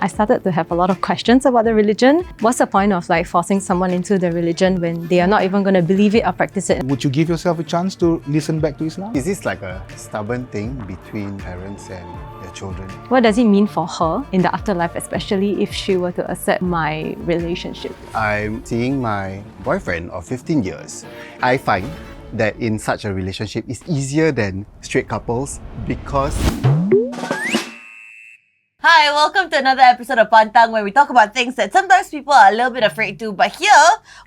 I started to have a lot of questions about the religion. What's the point of like forcing someone into the religion when they are not even going to believe it or practice it? Would you give yourself a chance to listen back to Islam? Is this like a stubborn thing between parents and their children? What does it mean for her in the afterlife, especially if she were to accept my relationship? I'm seeing my boyfriend of 15 years. I find that in such a relationship, it's easier than straight couples because... Hi, welcome to another episode of Pantang, where we talk about things that sometimes people are a little bit afraid to, but here,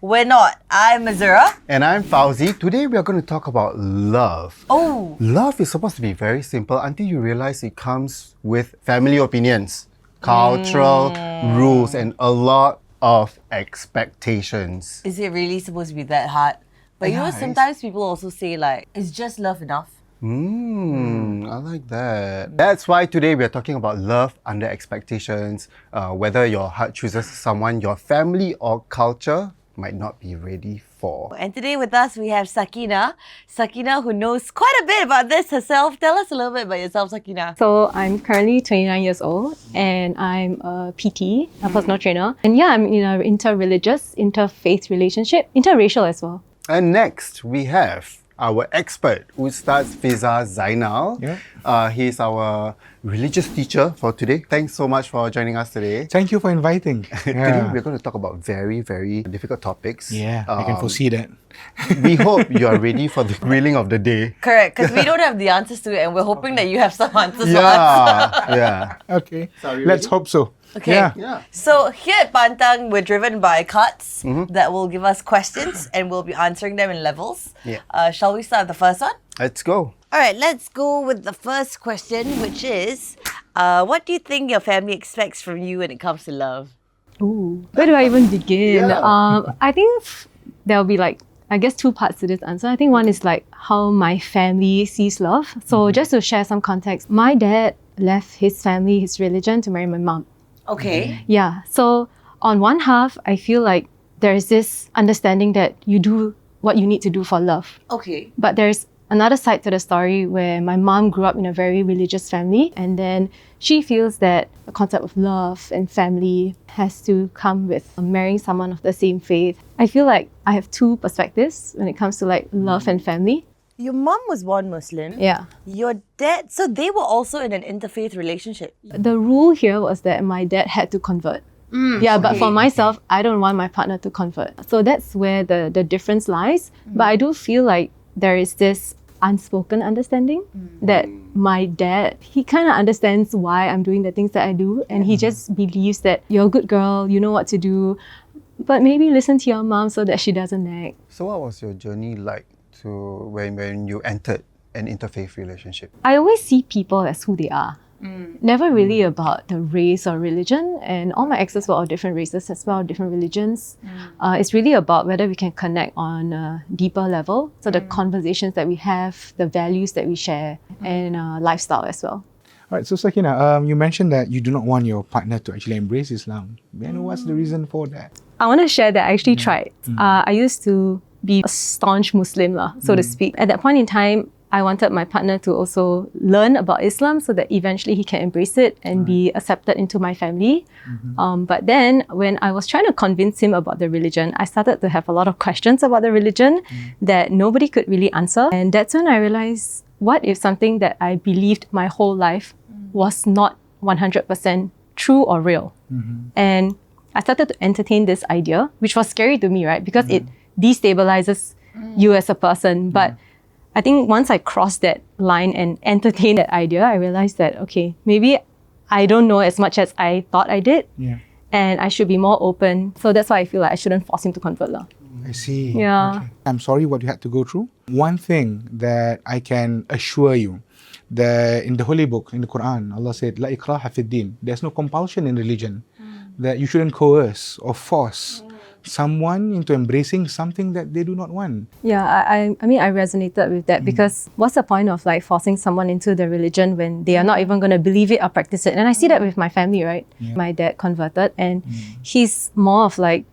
we're not. I'm Azura. And I'm Fauzi. Today we are going to talk about love. Oh. Love is supposed to be very simple until you realize it comes with family opinions, cultural rules, and a lot of expectations. Is it really supposed to be that hard? But you know, sometimes people also say like, is just love enough? I like that. That's why today we are talking about love under expectations. Whether your heart chooses someone your family or culture might not be ready for. And today with us we have Sakinah. Sakinah, who knows quite a bit about this herself. Tell us a little bit about yourself, Sakinah. So I'm currently 29 years old and I'm a PT, a personal trainer. And yeah, I'm in an interreligious, interfaith relationship, interracial as well. And next we have our expert, Uztaz Fizah Zainal. He's our religious teacher for today. Thanks so much for joining us today. Thank you for inviting. Today we're going to talk about very, very difficult topics. I can foresee that. We hope you are ready for the grilling of the day. Correct, because we don't have the answers to it and we're hoping that you have some answers for us. Yeah. Okay, So let's hope so. Okay, Yeah. so here at Pantang, we're driven by cards that will give us questions and we'll be answering them in levels. Shall we start with the first one? Let's go. Alright, let's go with the first question, which is, what do you think your family expects from you when it comes to love? Ooh, where do I even begin? I think there'll be like, I guess, two parts to this answer. I think one is like how my family sees love. So just to share some context, my dad left his family, his religion to marry my mom. Okay. Yeah, so on one half, I feel like there's this understanding that you do what you need to do for love. Okay. But there's another side to the story where my mom grew up in a very religious family, and then she feels that the concept of love and family has to come with marrying someone of the same faith. I feel like I have two perspectives when it comes to like love and family. Your mom was born Muslim. Yeah. Your dad, so they were also in an interfaith relationship. The rule here was that my dad had to convert. But for myself, I don't want my partner to convert. So that's where the difference lies. But I do feel like there is this unspoken understanding that my dad, he kind of understands why I'm doing the things that I do, and he just believes that you're a good girl, you know what to do, but maybe listen to your mom so that she doesn't nag. So what was your journey like to when you entered an interfaith relationship? I always see people as who they are. Never really about the race or religion, and all my exes were all different races as well, different religions. It's really about whether we can connect on a deeper level. So the conversations that we have, the values that we share, and lifestyle as well. All right, so Sakinah, you mentioned that you do not want your partner to actually embrace Islam. May I know what's the reason for that? I want to share that I actually tried. I used to be a staunch Muslim, so to speak. At that point in time, I wanted my partner to also learn about Islam so that eventually he can embrace it and be accepted into my family. But then when I was trying to convince him about the religion, I started to have a lot of questions about the religion that nobody could really answer. And that's when I realized, what if something that I believed my whole life was not 100% true or real? And I started to entertain this idea, which was scary to me, right? Because it destabilizes you as a person. But I think once I crossed that line and entertained that idea, I realized that, okay, maybe I don't know as much as I thought I did. And I should be more open. So that's why I feel like I shouldn't force him to convert. I see. Yeah. Okay. I'm sorry what you had to go through. One thing that I can assure you, that in the Holy Book, in the Quran, Allah said, La ikraha fid din. There's no compulsion in religion. That you shouldn't coerce or force someone into embracing something that they do not want. Yeah, I mean, I resonated with that because what's the point of like forcing someone into the religion when they are not even going to believe it or practice it? And I see that with my family, right? My dad converted and he's more of like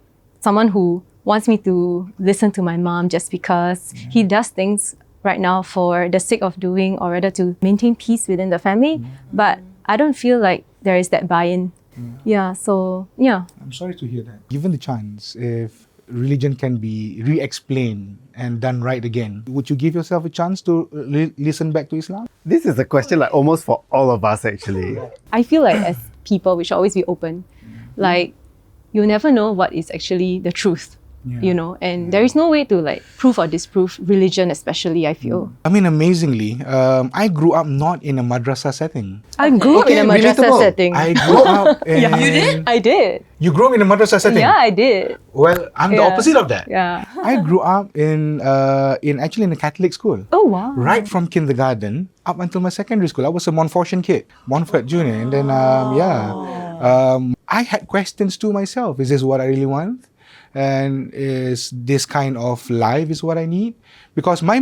someone who wants me to listen to my mom just because he does things right now for the sake of doing or rather to maintain peace within the family. But I don't feel like there is that buy-in Yeah, so yeah. I'm sorry to hear that. Given the chance, if religion can be re-explained and done right again, would you give yourself a chance to listen back to Islam? This is a question like almost for all of us actually. I feel like as people, we should always be open. Like, you never know what is actually the truth, you know, and there is no way to like prove or disprove religion, especially, I feel. I mean, amazingly, I grew up not in a madrasa setting. I grew up in a madrasa relatable. setting. I grew up in... You did? I did. You grew up in a madrasa setting? Yeah, I did. Well, I'm the Yeah. opposite of that. Yeah. I grew up in actually in a Catholic school. Oh, wow. Right from kindergarten up until my secondary school. I was a Montfortian kid, Montfort Junior. And then, I had questions to myself. Is this what I really want? And is this kind of life is what I need? Because my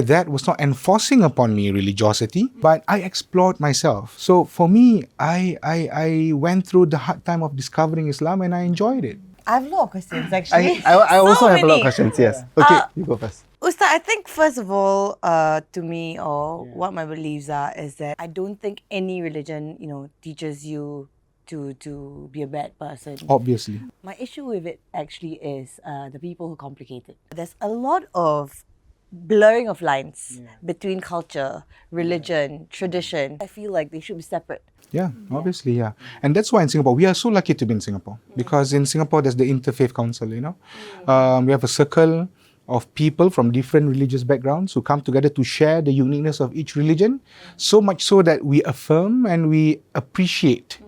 dad was not enforcing upon me religiosity, but I explored myself. So for me, I went through the hard time of discovering Islam and I enjoyed it. I have a lot of questions actually. I also So have a lot of many. questions, yes. Okay, you go first. Ustaz, I think first of all, to me, or what my beliefs are, is that I don't think any religion, teaches you to be a bad person. Obviously. My issue with it actually is the people who complicate it. There's a lot of blurring of lines between culture, religion, tradition. I feel like they should be separate. Yeah, obviously, yeah. And that's why in Singapore, we are so lucky to be in Singapore. Because in Singapore, there's the Interfaith Council, We have a circle of people from different religious backgrounds who come together to share the uniqueness of each religion, so much so that we affirm and we appreciate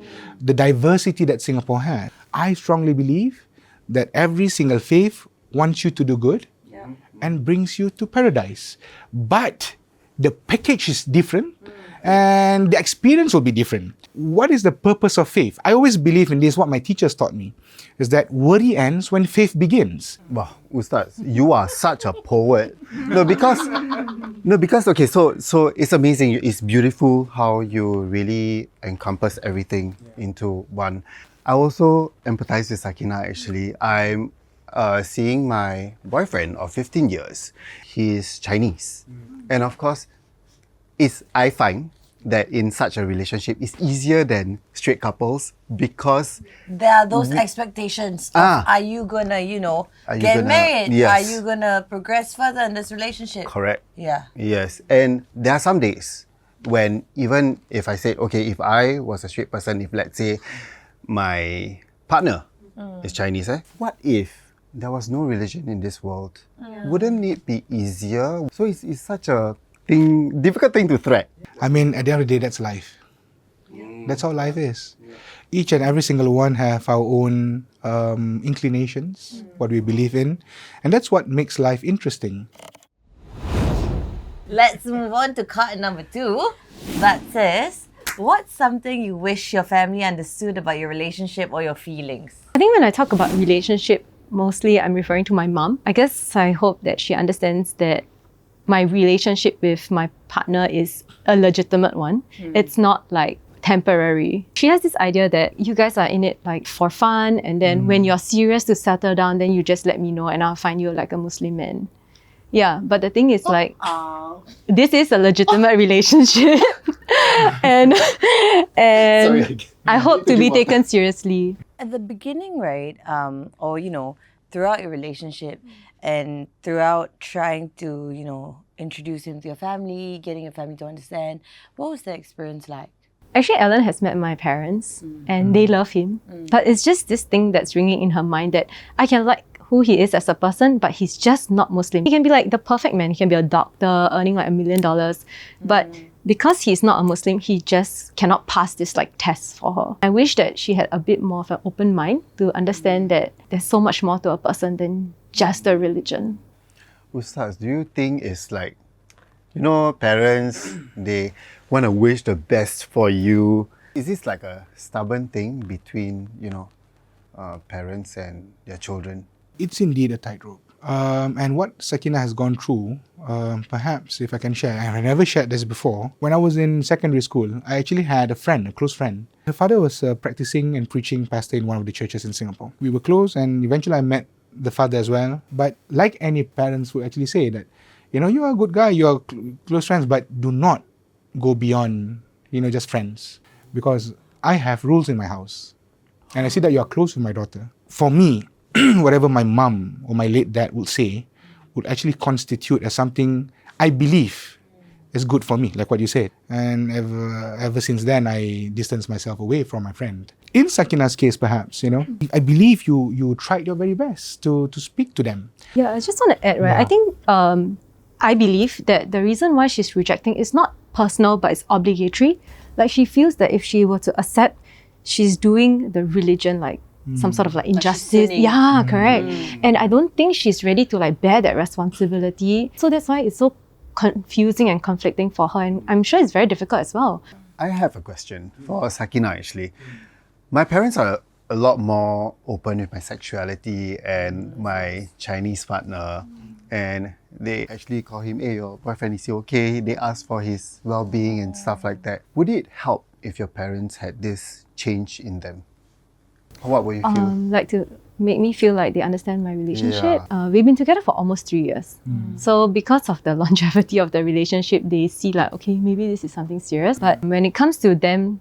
the diversity that Singapore has. I strongly believe that every single faith wants you to do good and brings you to paradise. But the package is different and the experience will be different. What is the purpose of faith? I always believe in this, what my teachers taught me, is that worry ends when faith begins. Wow, Ustaz, you are such a poet. Because okay, so it's amazing. It's beautiful how you really encompass everything into one. I also empathize with Sakinah actually. I'm seeing my boyfriend of 15 years. He's Chinese. And of course, I find that in such a relationship, it's easier than straight couples because There are those expectations of, are you gonna, get married? yes. Are you gonna progress further in this relationship? correct. Yeah. Yes. And there are some days when even if I said, okay, if I was a straight person, if let's say my partner is Chinese, what if there was no religion in this world? Wouldn't it be easier? So it's such a difficult thing to thread. I mean, at the end of the day, that's life. That's how life is. Each and every single one have our own inclinations, what we believe in. And that's what makes life interesting. Let's move on to card number 2. That says, what's something you wish your family understood about your relationship or your feelings? I think when I talk about relationship, mostly I'm referring to my mom. I guess I hope that she understands that my relationship with my partner is a legitimate one. It's not like temporary. She has this idea that you guys are in it like for fun, and then when you're serious to settle down, then you just let me know and I'll find you like a Muslim man. Yeah, but the thing is like, this is a legitimate relationship. and I hope to be taken seriously. At the beginning, right, or throughout your relationship and throughout trying to, introduce him to your family, getting your family to understand, what was the experience like? Actually, Ellen has met my parents and they love him. But it's just this thing that's ringing in her mind that I can like who he is as a person, but he's just not Muslim. He can be like the perfect man. He can be a doctor earning like $1 million. But because he's not a Muslim, he just cannot pass this like test for her. I wish that she had a bit more of an open mind to understand that there's so much more to a person than just a religion. Ustaz, do you think it's like, parents, they want to wish the best for you? Is this like a stubborn thing between, parents and their children? It's indeed a tightrope. And what Sakinah has gone through, perhaps if I can share, I've never shared this before. When I was in secondary school, I actually had a close friend. Her father was practicing and preaching pastor in one of the churches in Singapore. We were close and eventually I met the father as well. But like any parents would actually say that, you are a good guy, you are close friends, but do not go beyond, just friends. Because I have rules in my house. And I see that you are close with my daughter. For me, whatever my mum or my late dad would say would actually constitute as something I believe is good for me, like what you said. And ever since then, I distanced myself away from my friend. In Sakinah's case, perhaps, I believe you tried your very best to speak to them. Yeah, I just want to add, right? Yeah. I think I believe that the reason why she's rejecting is not personal, but it's obligatory. Like, she feels that if she were to accept, she's doing the religion like some sort of like injustice. sinning. Yeah, correct. And I don't think she's ready to like bear that responsibility. So that's why it's so confusing and conflicting for her. And I'm sure it's very difficult as well. I have a question for Sakinah actually. My parents are a lot more open with my sexuality and my Chinese partner, and they actually call him, hey, your boyfriend, is he okay? They ask for his well-being and stuff like that. Would it help if your parents had this change in them? What would you feel? Like to make me feel like they understand my relationship. We've been together for almost 3 years. So because of the longevity of the relationship, they see like, okay, maybe this is something serious. But when it comes to them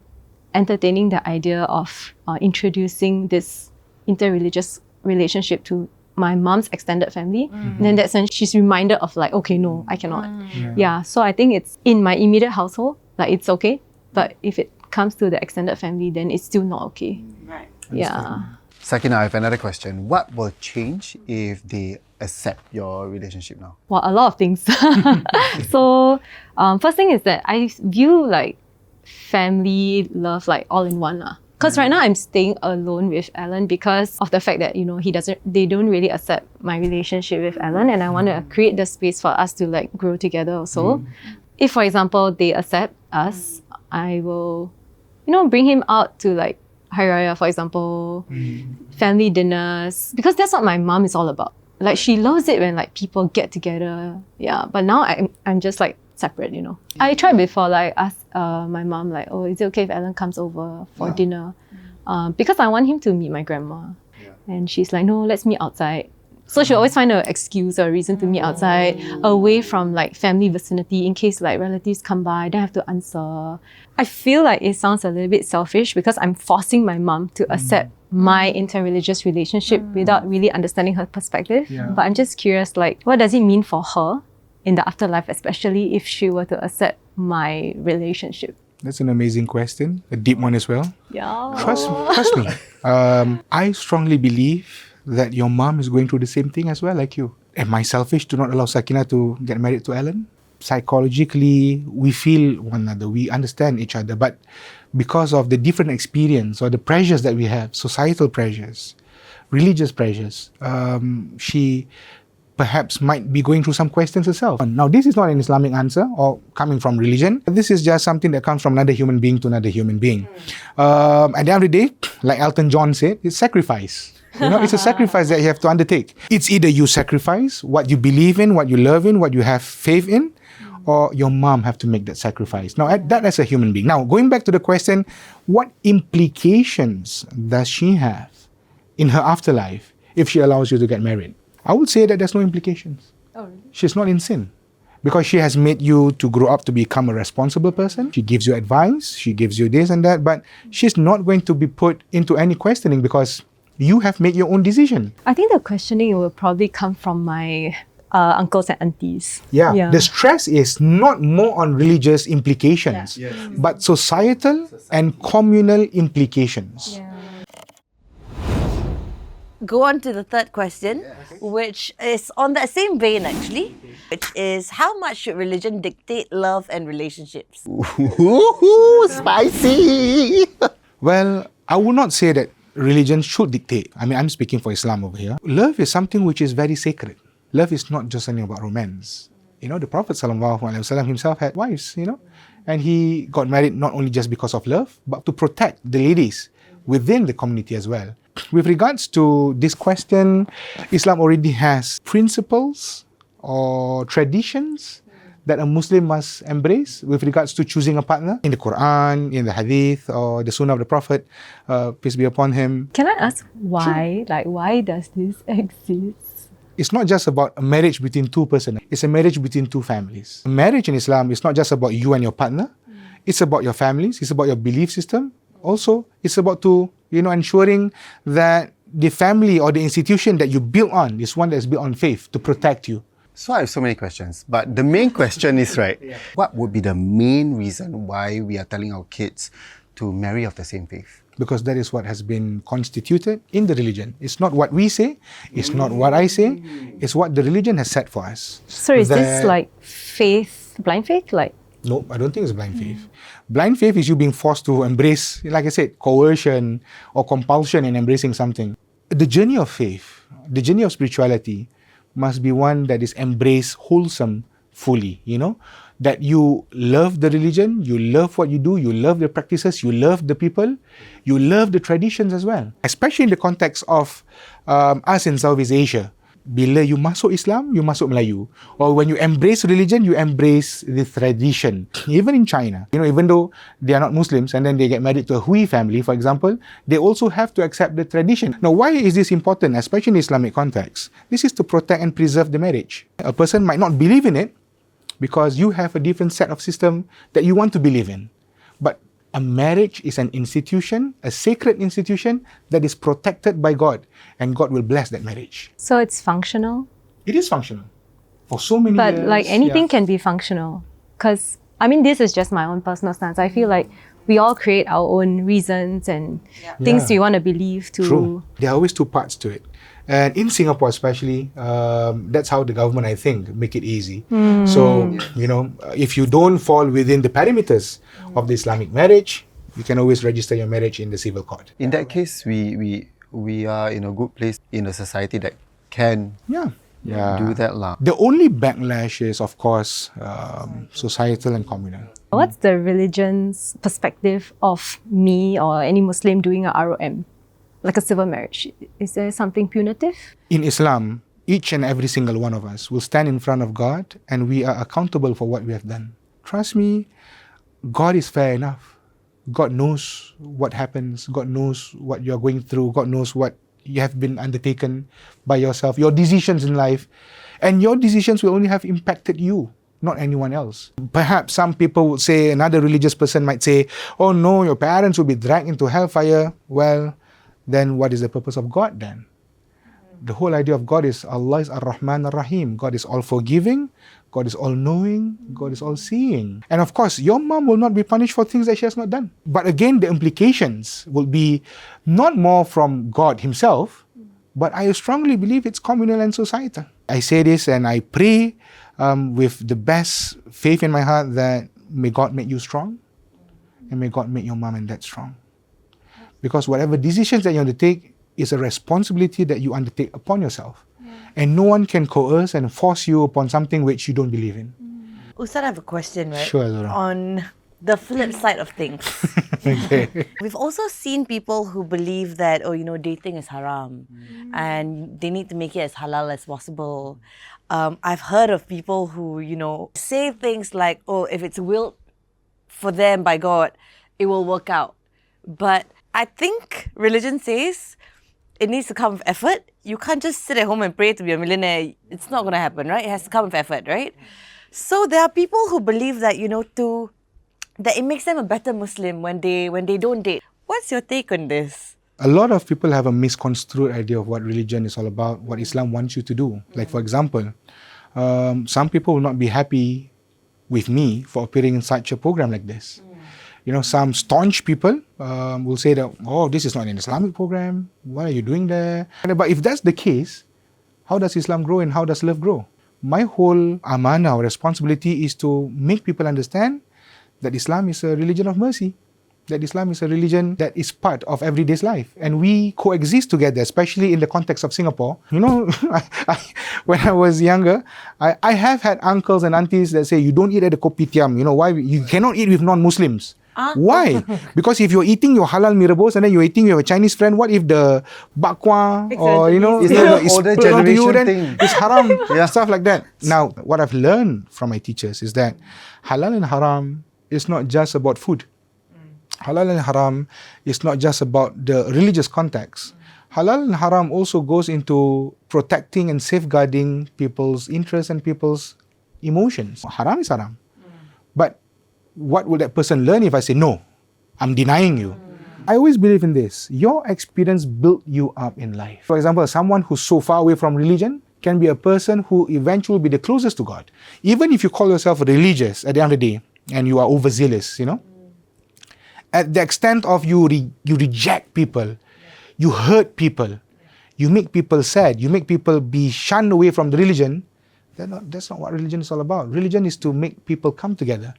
entertaining the idea of introducing this interreligious relationship to my mom's extended family, then in that sense, she's reminded of like, okay, no, I cannot. Yeah, so I think it's in my immediate household, like it's okay. But if it comes to the extended family, then it's still not okay. Right. Yeah. Sakinah, I have another question. What will change if they accept your relationship now? Well, a lot of things. So, first thing is that I view like family love like all in one. Because right now I'm staying alone with Alan because of the fact that, they don't really accept my relationship with Alan, and I want to create the space for us to like grow together also. If, for example, they accept us, I will, bring him out to like Hari Raya, for example, family dinners, because that's what my mom is all about. Like, she loves it when like people get together. Yeah, but now I'm just like separate, I tried before, like ask my mom like, oh, is it okay if Alan comes over for dinner? Because I want him to meet my grandma. And she's like, no, let's meet outside. So she always find an excuse or a reason to meet outside, away from like family vicinity, in case like relatives come by, I don't have to answer. I feel like it sounds a little bit selfish because I'm forcing my mom to accept my interreligious relationship without really understanding her perspective. But I'm just curious, like, what does it mean for her in the afterlife, especially if she were to accept my relationship? That's an amazing question, a deep one as well. Yeah. Trust me. I strongly believe that your mom is going through the same thing as well, like you. Am I selfish to not allow Sakinah to get married to Alan? Psychologically, we feel one another, we understand each other, but because of the different experience or the pressures that we have, societal pressures, religious pressures, she perhaps might be going through some questions herself. Now, this is not an Islamic answer or coming from religion. This is just something that comes from another human being to another human being. At the end of the day, like Elton John said, it's sacrifice. It's a sacrifice that you have to undertake. It's either you sacrifice what you believe in, what you love in, what you have faith in, or your mom have to make that sacrifice. Now, that as a human being. Now, going back to the question, what implications does she have in her afterlife if she allows you to get married? I would say that there's no implications. Oh, really? She's not in sin. Because she has made you to grow up to become a responsible person. She gives you advice, she gives you this and that, but she's not going to be put into any questioning because you have made your own decision. I think the questioning will probably come from my uncles and aunties. Yeah. The stress is not more on religious implications, but societal and communal implications. Go on to the third question, which is on that same vein actually, which is how much should religion dictate love and relationships? Ooh, spicy! Well, I would not say that religion should dictate. I mean, I'm speaking for Islam over here. Love is something which is very sacred. Love is not just something about romance. The Prophet ﷺ himself had wives, and he got married not only just because of love, but to protect the ladies within the community as well. With regards to this question, Islam already has principles or traditions that a Muslim must embrace with regards to choosing a partner in the Quran, in the Hadith, or the Sunnah of the Prophet, peace be upon him. Can I ask why? Like, why does this exist? It's not just about a marriage between two persons. It's a marriage between two families. A marriage in Islam is not just about you and your partner. It's about your families. It's about your belief system. Also, it's about to, ensuring that the family or the institution that you build on is one that is built on faith to protect you. So I have so many questions, but the main question is, what would be the main reason why we are telling our kids to marry of the same faith? Because that is what has been constituted in the religion. It's not what we say, it's not what I say, it's what the religion has set for us. So is this like faith, blind faith? No, I don't think it's blind faith. Blind faith is you being forced to embrace, like I said, coercion or compulsion in embracing something. The journey of faith, the journey of spirituality must be one that is embraced wholesome, fully, that you love the religion, you love what you do, you love the practices, you love the people, you love the traditions as well. Especially in the context of us in Southeast Asia. Bila you masuk Islam, you masuk Melayu. Or when you embrace religion, you embrace the tradition. Even in China, even though they are not Muslims and then they get married to a Hui family, for example, they also have to accept the tradition. Now, why is this important, especially in Islamic context? This is to protect and preserve the marriage. A person might not believe in it because you have a different set of system that you want to believe in. But a marriage is an institution, a sacred institution that is protected by God, and God will bless that marriage. So it's functional? It is functional. For so many years. But anything can be functional. Because, this is just my own personal stance. I feel like we all create our own reasons and things we want to believe to... True. There are always two parts to it. And in Singapore especially, that's how the government, I think, make it easy. So, if you don't fall within the parameters of the Islamic marriage, you can always register your marriage in the civil court. In that case, we are in a good place in a society that can do that. The only backlash is, of course, societal and communal. What's the religion's perspective of me or any Muslim doing a ROM? Like a civil marriage. Is there something punitive? In Islam, each and every single one of us will stand in front of God and we are accountable for what we have done. Trust me, God is fair enough. God knows what happens. God knows what you're going through. God knows what you have been undertaken by yourself, your decisions in life. And your decisions will only have impacted you, not anyone else. Perhaps some people would say, another religious person might say, oh no, your parents will be dragged into hellfire. Well, then what is the purpose of God then? The whole idea of God is Allah is Ar-Rahman Ar-Rahim. God is all forgiving, God is all knowing, God is all seeing. And of course, your mom will not be punished for things that she has not done. But again, the implications will be not more from God himself, but I strongly believe it's communal and societal. I say this and I pray with the best faith in my heart that may God make you strong and may God make your mom and dad strong. Because whatever decisions that you undertake is a responsibility that you undertake upon yourself. And no one can coerce and force you upon something which you don't believe in. Ustad, I have a question, right? Sure, Zura. On the flip side of things. Okay. We've also seen people who believe that, dating is haram and they need to make it as halal as possible. I've heard of people who, say things like, if it's willed for them by God, it will work out. But I think religion says it needs to come with effort. You can't just sit at home and pray to be a millionaire. It's not going to happen, right? It has to come with effort, right? So there are people who believe that, that it makes them a better Muslim when they don't date. What's your take on this? A lot of people have a misconstrued idea of what religion is all about, what Islam wants you to do. Like, for example, some people will not be happy with me for appearing in such a program like this. Some staunch people will say that, this is not an Islamic program. What are you doing there? But if that's the case, how does Islam grow and how does love grow? My whole amanah or responsibility is to make people understand that Islam is a religion of mercy, that Islam is a religion that is part of everyday's life. And we coexist together, especially in the context of Singapore. When I was younger, I have had uncles and aunties that say, you don't eat at the kopitiam. Why? You cannot eat with non-Muslims. Why? Because if you're eating your halal mee rebus and then you're eating with a Chinese friend, what if the bakwa or it's the older generation thing. It's haram, stuff like that. Now, what I've learned from my teachers is that halal and haram is not just about food. Halal and haram is not just about the religious context. Halal and haram also goes into protecting and safeguarding people's interests and people's emotions. Haram is haram. But what will that person learn if I say, no, I'm denying you? I always believe in this. Your experience built you up in life. For example, someone who's so far away from religion can be a person who eventually will be the closest to God. Even if you call yourself religious at the end of the day and you are overzealous, at the extent of you reject people, you hurt people, you make people sad, you make people be shunned away from the religion, that's not what religion is all about. Religion is to make people come together.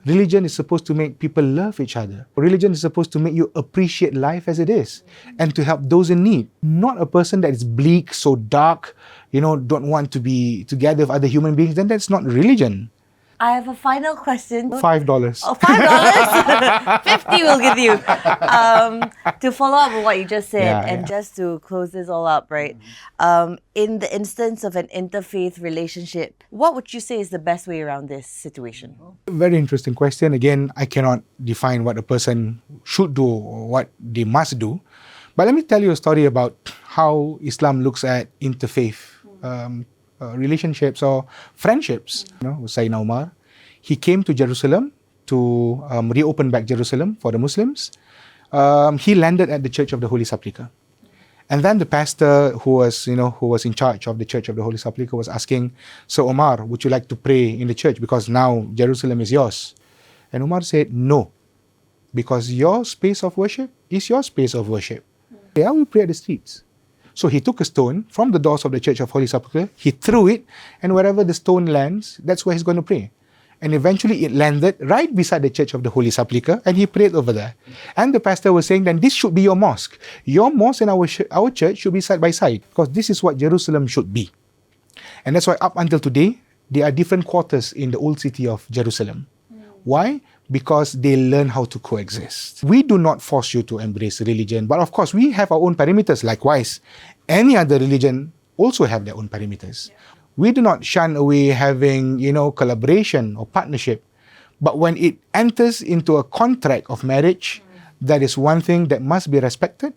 Religion is supposed to make people love each other. Religion is supposed to make you appreciate life as it is and to help those in need. Not a person that is bleak, so dark, don't want to be together with other human beings, then that's not religion. I have a final question. $5. Oh, $5? 50 we'll give you. To follow up on what you just said, just to close this all up, right? In the instance of an interfaith relationship, what would you say is the best way around this situation? Very interesting question. Again, I cannot define what a person should do or what they must do. But let me tell you a story about how Islam looks at interfaith relationships or friendships. Sayyidina Umar, he came to Jerusalem to reopen back Jerusalem for the Muslims. He landed at the Church of the Holy Sepulchre. And then the pastor who was in charge of the Church of the Holy Sepulchre was asking, "So Umar, would you like to pray in the church because now Jerusalem is yours?" And Umar said, "No, because your space of worship is your space of worship. I will pray at the streets." So he took a stone from the doors of the Church of Holy Sepulchre, he threw it, and wherever the stone lands, that's where he's going to pray. And eventually it landed right beside the Church of the Holy Sepulchre, and he prayed over there. And the pastor was saying, then this should be your mosque. Your mosque and our church should be side by side, because this is what Jerusalem should be. And that's why up until today, there are different quarters in the old city of Jerusalem. Why? Because they learn how to coexist. We do not force you to embrace religion, but of course we have our own perimeters. Likewise, any other religion also have their own perimeters. We do not shun away having, collaboration or partnership, but when it enters into a contract of marriage, that is one thing that must be respected,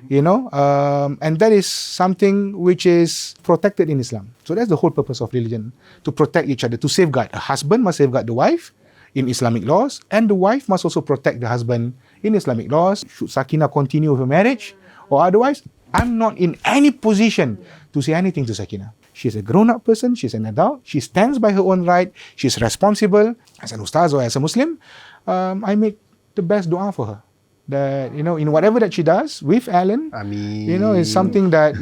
and that is something which is protected in Islam. So that's the whole purpose of religion, to protect each other, to safeguard. A husband must safeguard the wife in Islamic laws, and the wife must also protect the husband in Islamic laws. Should Sakinah continue with her marriage or otherwise? I'm not in any position to say anything to Sakinah. She's a grown-up person, she's an adult, she stands by her own right, she's responsible. As an Ustaz or as a Muslim, I make the best dua for her. That, in whatever that she does with Alan, is something that,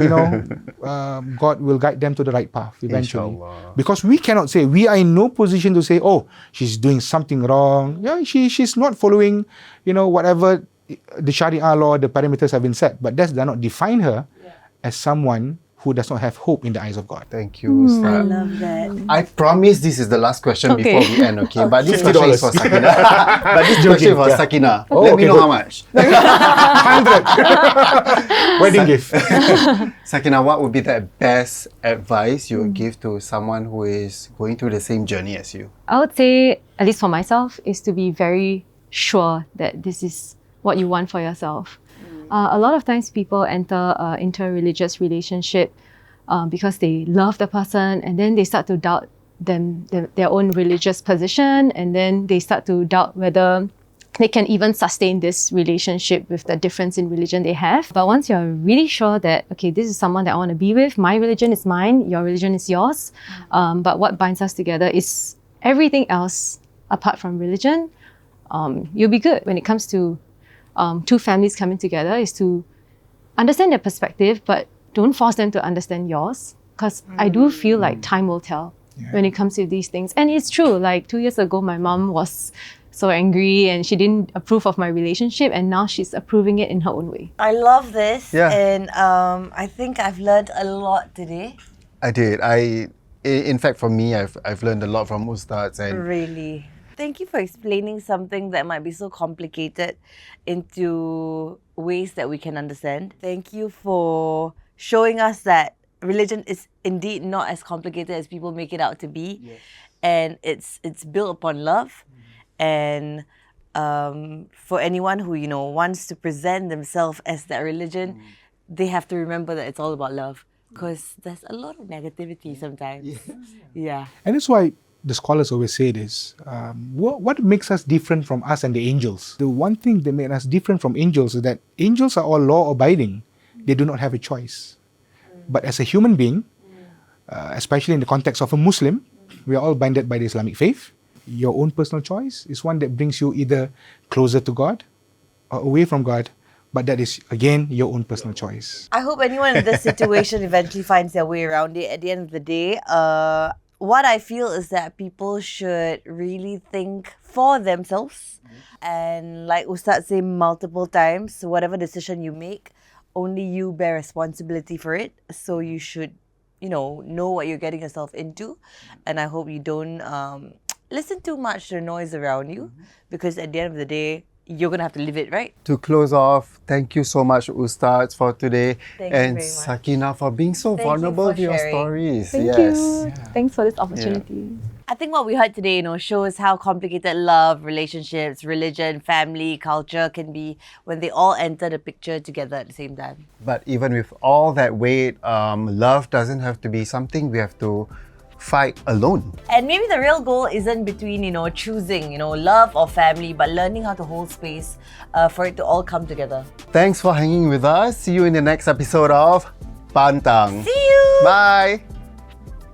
God will guide them to the right path eventually. Inshallah. Because we cannot say, we are in no position to say, oh, she's doing something wrong. Yeah, she's not following, whatever the Sharia law, the parameters have been set. But that does not define her as someone who does not have hope in the eyes of God. Thank you, Ustaz. I love that. I promise this is the last question before we end, okay? But this $50. question is for Sakinah. But this question is for Sakinah. Let me know how much. 100. Wedding gift. Sakinah, what would be the best advice you would give to someone who is going through the same journey as you? I would say, at least for myself, is to be very sure that this is what you want for yourself. A lot of times people enter into a religious relationship because they love the person, and then they start to doubt their own religious position, and then they start to doubt whether they can even sustain this relationship with the difference in religion they have. But once you're really sure that, okay, this is someone that I want to be with, my religion is mine, your religion is yours, but what binds us together is everything else apart from religion, you'll be good. When it comes to two families coming together, is to understand their perspective, but don't force them to understand yours. Because I do feel like time will tell when it comes to these things. And it's true, like 2 years ago, my mom was so angry and she didn't approve of my relationship, and now she's approving it in her own way. I love this, and I think I've learned a lot today. I did. In fact, for me, I've learned a lot from Ustaz. And really. Thank you for explaining something that might be so complicated into ways that we can understand. Thank you for showing us that religion is indeed not as complicated as people make it out to be. Yes. And it's built upon love. And for anyone who, wants to present themselves as that religion, they have to remember that it's all about love. Because there's a lot of negativity sometimes. Yeah. And that's why the scholars always say this. What makes us different from us and the angels? The one thing that makes us different from angels is that angels are all law-abiding. They do not have a choice. But as a human being, especially in the context of a Muslim, we are all binded by the Islamic faith. Your own personal choice is one that brings you either closer to God or away from God. But that is, again, your own personal choice. I hope anyone in this situation eventually finds their way around it. At the end of the day, what I feel is that people should really think for themselves. And like Ustaz said multiple times, whatever decision you make, only you bear responsibility for it. So you should, know what you're getting yourself into. And I hope you don't listen too much to the noise around you, because at the end of the day, you're going to have to live it, right? To close off, thank you so much, Uztaz, for today. Thank you and very much. Sakinah for being so Thank you vulnerable for with your sharing. stories. Thank yes. you. Thanks for this opportunity. I think what we heard today, shows how complicated love, relationships, religion, family, culture can be when they all enter the picture together at the same time. But even with all that weight, love doesn't have to be something we have to fight alone. And maybe the real goal isn't between, choosing, love or family, but learning how to hold space for it to all come together. Thanks for hanging with us. See you in the next episode of Pantang. See you! Bye!